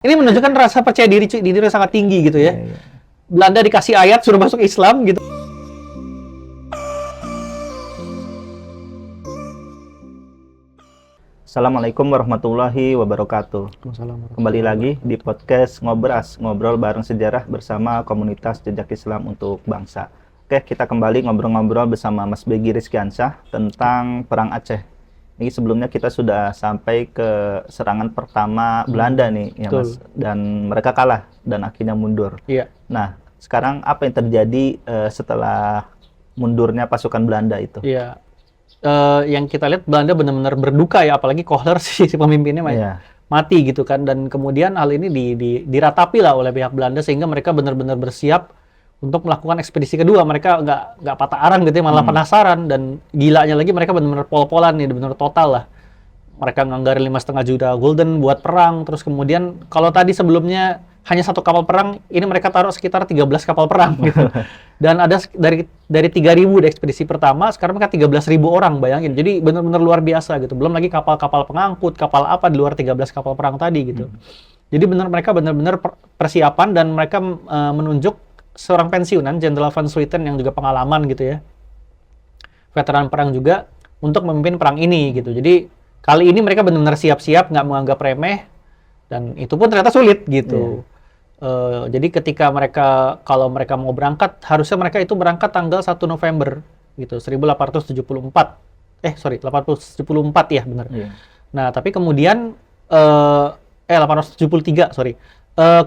Ini menunjukkan rasa percaya diri sangat tinggi gitu ya. Iya. Belanda dikasih ayat suruh masuk Islam gitu. Assalamualaikum warahmatullahi wabarakatuh. Kembali lagi di podcast Ngobras, ngobrol bareng sejarah bersama komunitas jejak Islam untuk bangsa. Oke, kita kembali ngobrol-ngobrol bersama Mas Begi Rizkiansyah tentang Perang Aceh. Ini sebelumnya kita sudah sampai ke serangan pertama Belanda nih, ya Mas. Dan mereka kalah dan akhirnya mundur. Iya. Nah, sekarang apa yang terjadi setelah mundurnya pasukan Belanda itu? Iya. Yang kita lihat Belanda benar-benar berduka ya, apalagi Kohler si pemimpinnya mati gitu kan. Dan kemudian hal ini diratapi lah oleh pihak Belanda sehingga mereka benar-benar bersiap untuk melakukan ekspedisi kedua. Mereka nggak patah arang gitu ya, malah penasaran. Dan gilanya lagi mereka benar-benar pol-polan nih, benar-benar total lah. Mereka nganggarin 5,5 juta gulden buat perang. Terus kemudian kalau tadi sebelumnya hanya 1 kapal perang, ini mereka taruh sekitar 13 kapal perang gitu. Dan ada dari 3.000 di ekspedisi pertama, sekarang mereka 13.000 orang, bayangin. Jadi benar-benar luar biasa gitu. Belum lagi kapal-kapal pengangkut, kapal apa di luar 13 kapal perang tadi gitu. Jadi mereka benar-benar persiapan dan mereka menunjuk seorang pensiunan, Jenderal Van Swieten yang juga pengalaman gitu ya. Veteran perang juga untuk memimpin perang ini gitu. Jadi kali ini mereka benar-benar siap-siap, nggak menganggap remeh. Dan itu pun ternyata sulit gitu. Jadi ketika kalau mereka mau berangkat, harusnya mereka itu berangkat tanggal 1 November gitu, 1874 ya benar. Nah tapi kemudian 873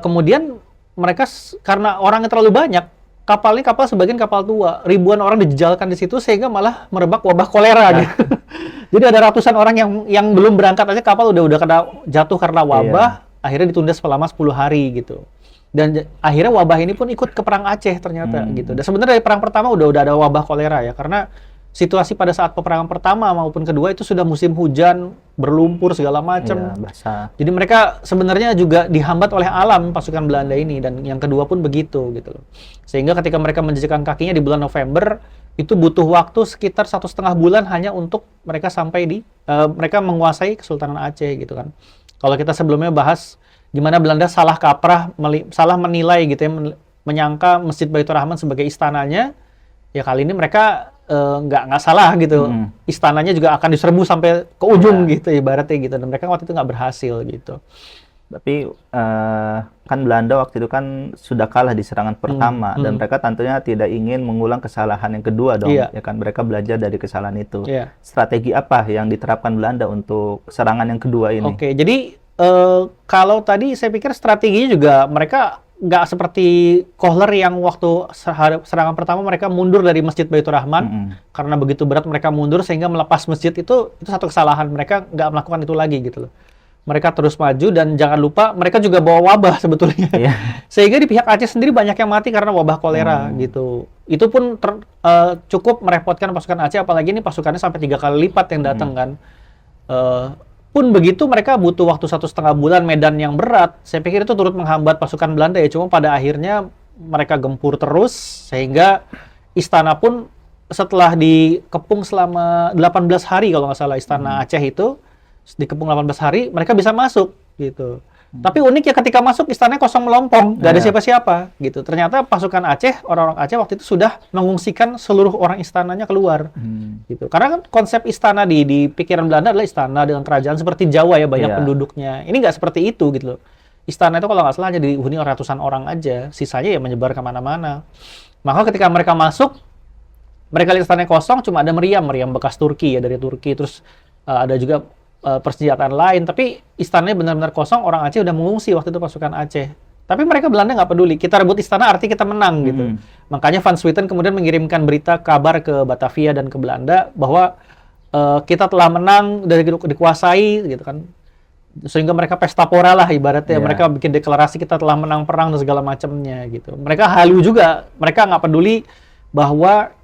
kemudian mereka karena orangnya terlalu banyak, kapal sebagian kapal tua, ribuan orang dijejalkan di situ sehingga malah merebak wabah kolera gitu. Jadi ada ratusan orang yang belum berangkat aja kapal udah kena jatuh karena wabah, akhirnya ditunda selama 10 hari gitu. Dan akhirnya wabah ini pun ikut ke perang Aceh ternyata gitu. Dan sebenarnya dari perang pertama udah ada wabah kolera ya, karena situasi pada saat peperangan pertama maupun kedua itu sudah musim hujan, berlumpur segala macam. Jadi mereka sebenarnya juga dihambat oleh alam pasukan Belanda ini, dan yang kedua pun begitu gitu loh. Sehingga ketika mereka menjejakkan kakinya di bulan November, itu butuh waktu sekitar 1,5 bulan hanya untuk mereka sampai mereka menguasai Kesultanan Aceh gitu kan. Kalau kita sebelumnya bahas gimana Belanda salah kaprah, salah menilai gitu ya, menyangka Masjid Baitur Rahman sebagai istananya, ya kali ini mereka nggak salah gitu. Istananya juga akan diserbu sampai ke ujung gitu ibaratnya gitu, dan mereka waktu itu nggak berhasil gitu. Tapi kan Belanda waktu itu kan sudah kalah di serangan pertama dan mereka tentunya tidak ingin mengulang kesalahan yang kedua dong. Ya kan, mereka belajar dari kesalahan itu. Strategi apa yang diterapkan Belanda untuk serangan yang kedua ini? Oke, jadi kalau tadi saya pikir strateginya juga mereka nggak seperti Kohler yang waktu serangan pertama mereka mundur dari Masjid Baitur Rahman karena begitu berat mereka mundur sehingga melepas masjid itu satu kesalahan. Mereka nggak melakukan itu lagi gitu loh. Mereka terus maju dan jangan lupa mereka juga bawa wabah sebetulnya. Sehingga di pihak Aceh sendiri banyak yang mati karena wabah kolera gitu. Itu pun cukup merepotkan pasukan Aceh, apalagi ini pasukannya sampai 3 kali lipat yang datang kan. Pun begitu mereka butuh waktu 1,5 bulan, medan yang berat. Saya pikir itu turut menghambat pasukan Belanda ya. Cuma pada akhirnya mereka gempur terus sehingga istana pun setelah dikepung selama 18 hari kalau nggak salah, istana Aceh itu dikepung 18 hari, mereka bisa masuk gitu. Tapi unik ya, ketika masuk istananya kosong melompong, nggak ada siapa-siapa gitu. Ternyata pasukan Aceh, orang-orang Aceh waktu itu sudah mengungsikan seluruh orang istananya keluar gitu. Karena kan konsep istana di pikiran Belanda adalah istana dengan kerajaan seperti Jawa ya, banyak penduduknya. Ini nggak seperti itu gitu loh. Istana itu kalau nggak salah hanya dihuni ratusan orang aja, sisanya ya menyebar kemana-mana. Maka ketika mereka masuk, mereka lihat istananya kosong, cuma ada meriam bekas Turki ya, dari Turki. Terus ada juga persenjataan lain, tapi istananya benar-benar kosong. Orang Aceh udah mengungsi waktu itu, pasukan Aceh. Tapi mereka Belanda nggak peduli. Kita rebut istana arti kita menang gitu. Makanya Van Swieten kemudian mengirimkan kabar ke Batavia dan ke Belanda bahwa kita telah menang, dari dikuasai gitu kan. Sehingga mereka pesta pora lah ibaratnya. Mereka bikin deklarasi kita telah menang perang dan segala macamnya gitu. Mereka halu juga. Mereka nggak peduli bahwa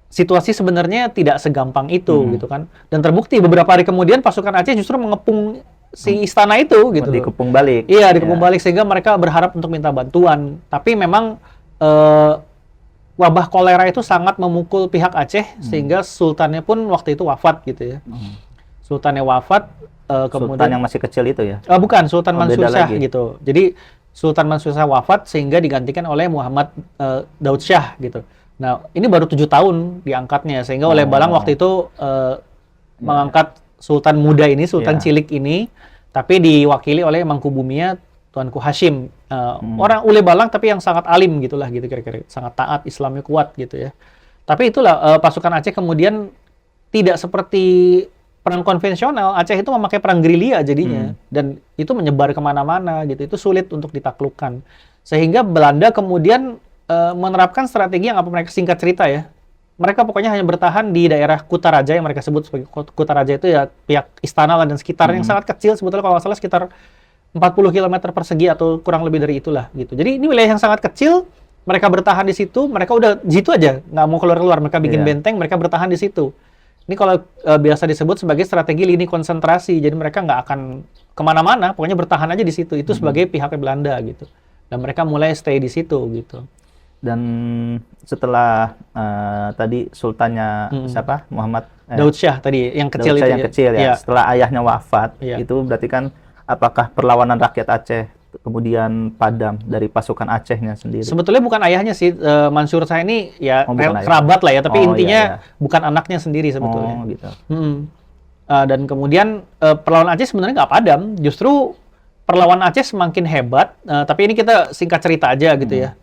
situasi sebenarnya tidak segampang itu gitu kan. Dan terbukti beberapa hari kemudian pasukan Aceh justru mengepung si istana itu gitu. Dikepung balik. Iya, dikepung balik sehingga mereka berharap untuk minta bantuan. Tapi memang wabah kolera itu sangat memukul pihak Aceh sehingga sultannya pun waktu itu wafat gitu ya. Sultannya wafat, Sultan yang masih kecil itu ya? Bukan, Sultan Mansur Shah lagi. gitu. Jadi Sultan Mansur Shah wafat sehingga digantikan oleh Muhammad Daud Shah gitu. Nah, ini baru 7 tahun diangkatnya sehingga oleh Balang waktu itu mengangkat Sultan muda ini, Sultan cilik ini, tapi diwakili oleh Mangkubumia Tuanku Hashim. Orang Ule Balang tapi yang sangat alim gitulah gitu kira-kira, sangat taat, Islamnya kuat gitu ya. Tapi itulah pasukan Aceh kemudian tidak seperti perang konvensional. Aceh itu memakai perang gerilya jadinya dan itu menyebar kemana-mana gitu. Itu sulit untuk ditaklukkan. Sehingga Belanda kemudian menerapkan strategi yang apa mereka singkat cerita ya. Mereka pokoknya hanya bertahan di daerah Kutaraja yang mereka sebut sebagai Kutaraja itu ya pihak istana lah dan sekitarnya yang sangat kecil sebetulnya kalau nggak salah sekitar 40 km persegi atau kurang lebih dari itulah gitu. Jadi ini wilayah yang sangat kecil. Mereka bertahan di situ, mereka udah di situ aja, nggak mau keluar-keluar. Mereka bikin benteng, mereka bertahan di situ. Ini kalau biasa disebut sebagai strategi lini konsentrasi. Jadi mereka nggak akan kemana-mana, pokoknya bertahan aja di situ. Itu sebagai pihak Belanda gitu. Dan mereka mulai stay di situ gitu. Dan setelah tadi sultannya siapa? Muhammad Daud Shah tadi, yang kecil Daud Shah itu. Yang kecil ya. Setelah ayahnya wafat, itu berarti kan apakah perlawanan rakyat Aceh kemudian padam dari pasukan Acehnya sendiri? Sebetulnya bukan ayahnya sih, Mansur Shah ini ya kerabat lah ya, tapi intinya bukan anaknya sendiri sebetulnya. Oh gitu. Dan kemudian perlawanan Aceh sebenarnya nggak padam, justru perlawanan Aceh semakin hebat, tapi ini kita singkat cerita aja gitu ya.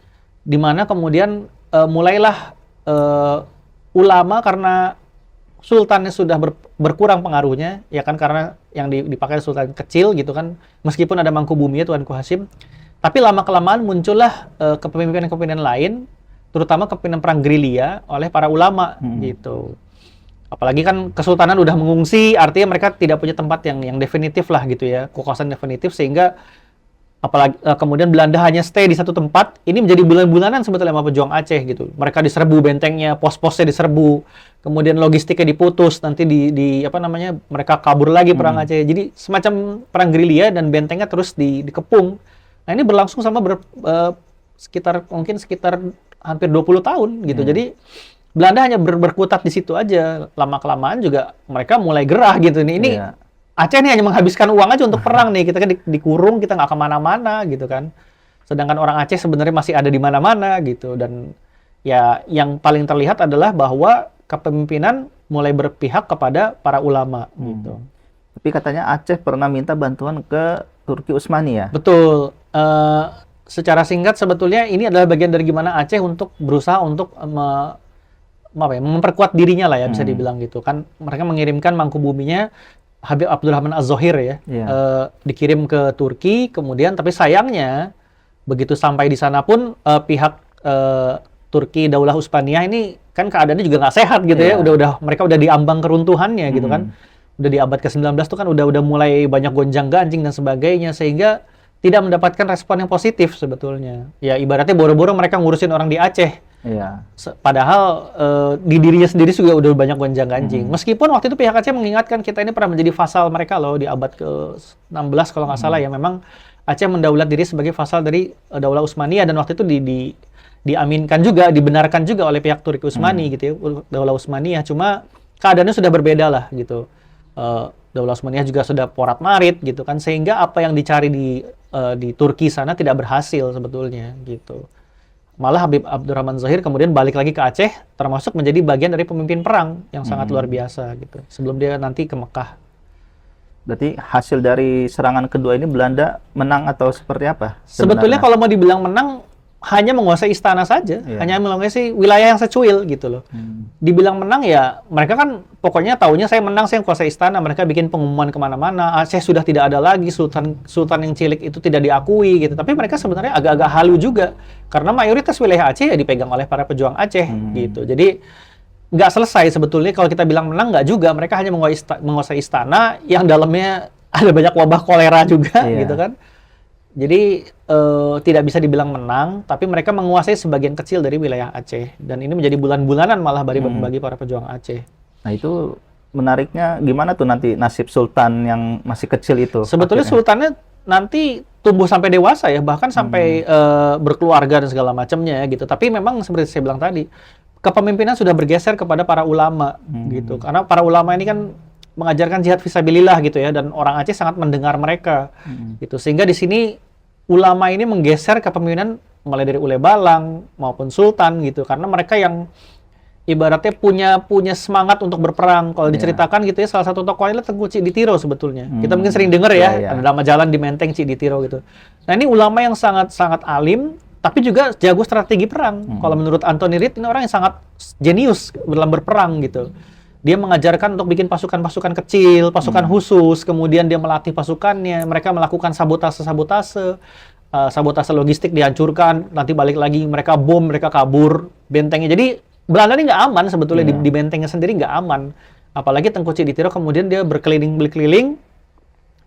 Dimana kemudian mulailah ulama karena sultannya sudah berkurang pengaruhnya, ya kan, karena yang dipakai sultan kecil gitu kan, meskipun ada Mangkubumia Tuanku Hashim, tapi lama-kelamaan muncullah kepemimpinan-kepemimpinan lain, terutama kepemimpinan perang gerilya oleh para ulama gitu. Apalagi kan kesultanan udah mengungsi, artinya mereka tidak punya tempat yang definitif lah gitu ya, kekuasaan definitif, sehingga apalagi kemudian Belanda hanya stay di satu tempat. Ini menjadi bulan-bulanan sebetulnya sama pejuang Aceh gitu. Mereka diserbu bentengnya, pos-posnya diserbu, kemudian logistiknya diputus, nanti mereka kabur lagi perang Aceh. Jadi semacam perang gerilya dan bentengnya terus dikepung. Nah, ini berlangsung sama sekitar hampir 20 tahun gitu. Jadi Belanda hanya berkutat di situ aja. Lama-kelamaan juga mereka mulai gerah gitu. Ini Aceh nih hanya menghabiskan uang aja untuk perang nih. Kita kan dikurung, kita nggak kemana-mana gitu kan. Sedangkan orang Aceh sebenarnya masih ada di mana-mana gitu. Dan ya yang paling terlihat adalah bahwa kepemimpinan mulai berpihak kepada para ulama gitu. Tapi katanya Aceh pernah minta bantuan ke Turki Utsmani ya? Betul. Secara singkat sebetulnya ini adalah bagian dari gimana Aceh untuk berusaha untuk memperkuat dirinya lah ya, bisa dibilang gitu kan. Mereka mengirimkan Mangkubuminya Habib Abdurrahman Az-Zohir ya, dikirim ke Turki, kemudian tapi sayangnya begitu sampai di sana pun pihak Turki Daulah Utsmaniyah ini kan keadaannya juga nggak sehat gitu ya, mereka udah diambang keruntuhannya gitu kan, udah di abad ke-19 tuh kan udah mulai banyak gonjang-ganjing dan sebagainya, sehingga tidak mendapatkan respon yang positif sebetulnya. Ya ibaratnya boro-boro mereka ngurusin orang di Aceh. Padahal di dirinya sendiri juga udah banyak gonjang-ganjing. Meskipun waktu itu pihak Aceh mengingatkan kita ini pernah menjadi vasal mereka loh di abad ke-16 kalau nggak salah ya. Memang Aceh mendaulat diri sebagai vasal dari Daulah Utsmaniyah dan waktu itu diaminkan juga, dibenarkan juga oleh pihak Turki Utsmani gitu ya, Daulah Utsmaniyah. Cuma keadaannya sudah berbeda lah gitu. Daulah Utsmaniyah juga sudah porat-marit gitu kan, sehingga apa yang dicari di Turki sana tidak berhasil sebetulnya gitu. Malah Habib Abdurrahman Zohir kemudian balik lagi ke Aceh, termasuk menjadi bagian dari pemimpin perang yang sangat luar biasa gitu, sebelum dia nanti ke Mekah. Berarti hasil dari serangan kedua ini Belanda menang atau seperti apa? Sebetulnya kalau mau dibilang menang, hanya menguasai istana saja, hanya menguasai wilayah yang secuil gitu loh. Dibilang menang ya, mereka kan pokoknya taunya saya menang, saya kuasai istana. Mereka bikin pengumuman kemana-mana, Aceh sudah tidak ada lagi, Sultan yang cilik itu tidak diakui gitu. Tapi mereka sebenarnya agak-agak halu juga, karena mayoritas wilayah Aceh ya dipegang oleh para pejuang Aceh gitu. Jadi nggak selesai sebetulnya kalau kita bilang menang, nggak juga. Mereka hanya menguasai istana yang dalamnya ada banyak wabah kolera juga gitu kan. Jadi tidak bisa dibilang menang, tapi mereka menguasai sebagian kecil dari wilayah Aceh. Dan ini menjadi bulan-bulanan malah bagi para pejuang Aceh. Nah itu menariknya gimana tuh nanti nasib Sultan yang masih kecil itu? Sebetulnya Sultannya nanti tumbuh sampai dewasa ya, bahkan sampai berkeluarga dan segala macamnya ya, gitu. Tapi memang seperti saya bilang tadi, kepemimpinan sudah bergeser kepada para ulama gitu. Karena para ulama ini kan mengajarkan jihad fisabilillah gitu ya, dan orang Aceh sangat mendengar mereka gitu. Sehingga di sini ulama ini menggeser kepemimpinan mulai dari Ule Balang maupun Sultan gitu, karena mereka yang ibaratnya punya semangat untuk berperang. Kalau diceritakan gitu ya, salah satu tokohnya adalah Tengku Cikditiro sebetulnya. Kita mungkin sering dengar ya, ada nama jalan di Menteng Cikditiro gitu. Nah, ini ulama yang sangat alim, tapi juga jago strategi perang. Kalau menurut Anthony Reid, ini orang yang sangat jenius dalam berperang gitu. Dia mengajarkan untuk bikin pasukan-pasukan kecil, pasukan khusus, kemudian dia melatih pasukannya, mereka melakukan sabotase logistik dihancurkan, nanti balik lagi mereka bom, mereka kabur, bentengnya. Jadi Belanda ini nggak aman sebetulnya, di bentengnya sendiri nggak aman. Apalagi Tengku Cikditiro kemudian dia berkeliling,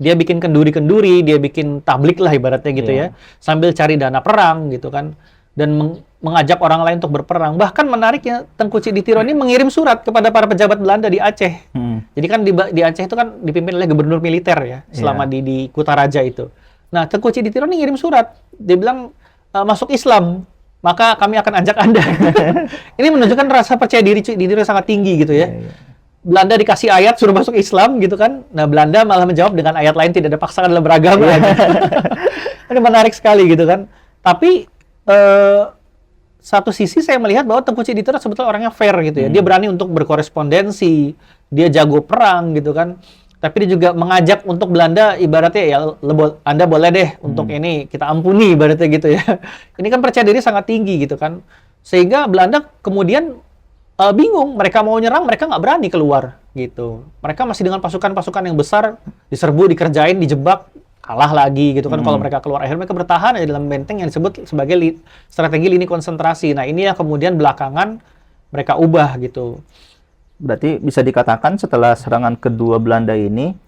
dia bikin kenduri-kenduri, dia bikin tablik lah ibaratnya gitu ya, sambil cari dana perang gitu kan, dan mengajak orang lain untuk berperang. Bahkan menariknya, Tengku Cikditiro ini mengirim surat kepada para pejabat Belanda di Aceh. Jadi kan di Aceh itu kan dipimpin oleh gubernur militer ya, selama di Kutaraja itu. Nah, Tengku Cikditiro ini ngirim surat, dia bilang, masuk Islam, maka kami akan ajak Anda. Ini menunjukkan rasa percaya diri Cikditiro sangat tinggi gitu ya. Belanda dikasih ayat suruh masuk Islam gitu kan. Nah, Belanda malah menjawab dengan ayat lain, tidak ada paksaan dalam beragama. Ini menarik sekali gitu kan. Tapi satu sisi saya melihat bahwa Tengku Cikditiro sebetulnya orangnya fair gitu ya. Dia berani untuk berkorespondensi, dia jago perang gitu kan. Tapi dia juga mengajak untuk Belanda, ibaratnya ya, Anda boleh deh untuk ini, kita ampuni ibaratnya gitu ya. Ini kan percaya diri sangat tinggi gitu kan. Sehingga Belanda kemudian bingung, mereka mau nyerang, mereka nggak berani keluar gitu. Mereka masih dengan pasukan-pasukan yang besar, diserbu, dikerjain, dijebak, kalah lagi gitu kan. Kalau mereka keluar, akhirnya mereka bertahan aja dalam benteng yang disebut sebagai strategi lini konsentrasi. Nah, ini yang kemudian belakangan mereka ubah gitu. Berarti bisa dikatakan setelah serangan kedua Belanda ini,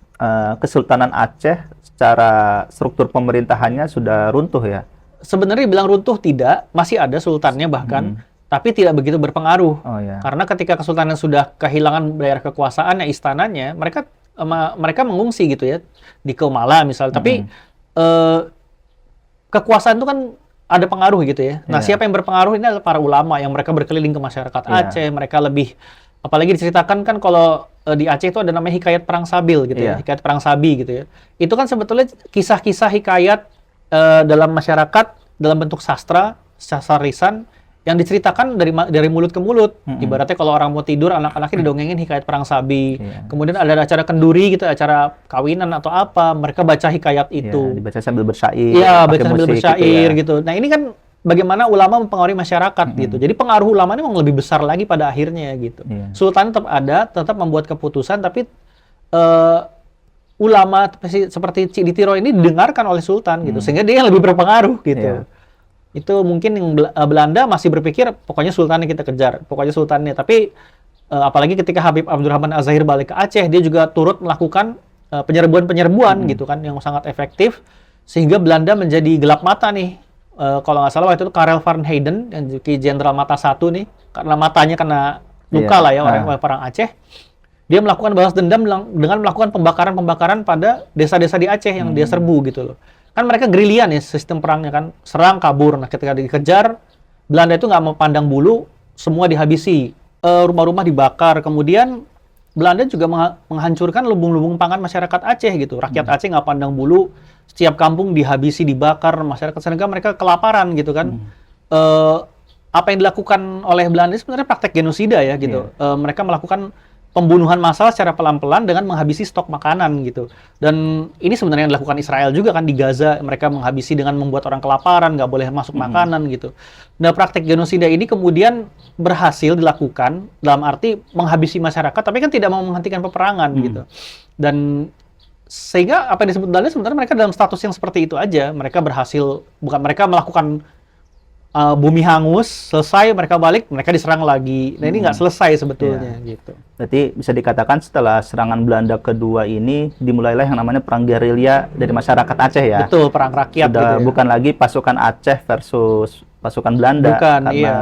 Kesultanan Aceh secara struktur pemerintahannya sudah runtuh ya? Sebenarnya bilang runtuh tidak, masih ada sultannya bahkan, tapi tidak begitu berpengaruh. Karena ketika kesultanan sudah kehilangan daerah kekuasaannya, istananya, mereka mengungsi gitu ya, di Kemala misalnya. Tapi kekuasaan itu kan ada pengaruh gitu ya. Nah, siapa yang berpengaruh ini adalah para ulama yang mereka berkeliling ke masyarakat Aceh, mereka lebih, apalagi diceritakan kan kalau di Aceh itu ada namanya hikayat perang sabil gitu ya, hikayat perang sabi gitu ya. Itu kan sebetulnya kisah-kisah hikayat dalam masyarakat dalam bentuk sastra lisan yang diceritakan dari mulut ke mulut. Ibaratnya kalau orang mau tidur, anak-anaknya didongengin hikayat perang sabi. Kemudian ada acara kenduri gitu, acara kawinan atau apa, mereka baca hikayat itu. Dibaca sambil bersyair. Iya, baca sambil bersyair gitu. Nah, ini kan bagaimana ulama mempengaruhi masyarakat gitu. Jadi pengaruh ulama ini memang lebih besar lagi pada akhirnya gitu. Sultan tetap ada, tetap membuat keputusan, tapi ulama seperti Cikditiro ini didengarkan oleh Sultan gitu, sehingga dia yang lebih berpengaruh gitu. Itu mungkin yang Belanda masih berpikir pokoknya Sultannya kita kejar, pokoknya Sultannya. Tapi apalagi ketika Habib Abdurrahman Az-Zahir balik ke Aceh, dia juga turut melakukan penyerbuan gitu kan yang sangat efektif, sehingga Belanda menjadi gelap mata nih. Kalau nggak salah waktu itu Karel van Heyden yang jadi jenderal mata satu nih, karena matanya kena luka lah ya orang perang Aceh. Dia melakukan balas dendam dengan melakukan pembakaran pada desa-desa di Aceh yang dia serbu gitu loh. Kan mereka gerilya nih sistem perangnya kan, serang kabur. Nah, ketika dikejar, Belanda itu nggak mau pandang bulu, semua dihabisi, rumah-rumah dibakar. Kemudian Belanda juga menghancurkan lubung-lubung pangan masyarakat Aceh gitu. Rakyat Aceh nggak pandang bulu, setiap kampung dihabisi, dibakar, masyarakat sehingga mereka kelaparan gitu kan. Apa yang dilakukan oleh Belanda sebenarnya praktek genosida ya gitu. Mereka melakukan pembunuhan massal secara pelan-pelan dengan menghabisi stok makanan gitu. Dan ini sebenarnya yang dilakukan Israel juga kan di Gaza, mereka menghabisi dengan membuat orang kelaparan, nggak boleh masuk makanan gitu. Nah, praktek genosida ini kemudian berhasil dilakukan dalam arti menghabisi masyarakat, tapi kan tidak mau menghentikan peperangan gitu. Dan sehingga apa yang disebut Belanda sebenarnya mereka dalam status yang seperti itu aja. Mereka berhasil, bukan mereka melakukan bumi hangus, selesai, mereka balik, mereka diserang lagi. Nah, ini nggak selesai sebetulnya gitu. Berarti bisa dikatakan setelah serangan Belanda kedua ini dimulailah yang namanya perang gerilya dari masyarakat Aceh ya. Betul, perang rakyat sudah gitu ya. Bukan lagi pasukan Aceh versus pasukan Belanda, bukan, karena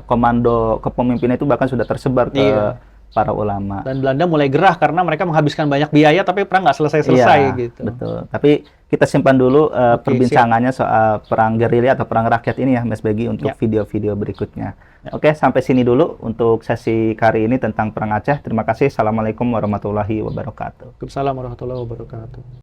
komando kepemimpinan itu bahkan sudah tersebar ke para ulama. Dan Belanda mulai gerah karena mereka menghabiskan banyak biaya tapi perang nggak selesai-selesai Iya, gitu. betul. Tapi kita simpan dulu perbincangannya soal perang gerilya atau perang rakyat ini ya, Mas Begi, untuk video-video berikutnya. Oke, sampai sini dulu untuk sesi kali ini tentang perang Aceh. Terima kasih. Assalamualaikum warahmatullahi wabarakatuh. Waalaikumsalam warahmatullahi wabarakatuh.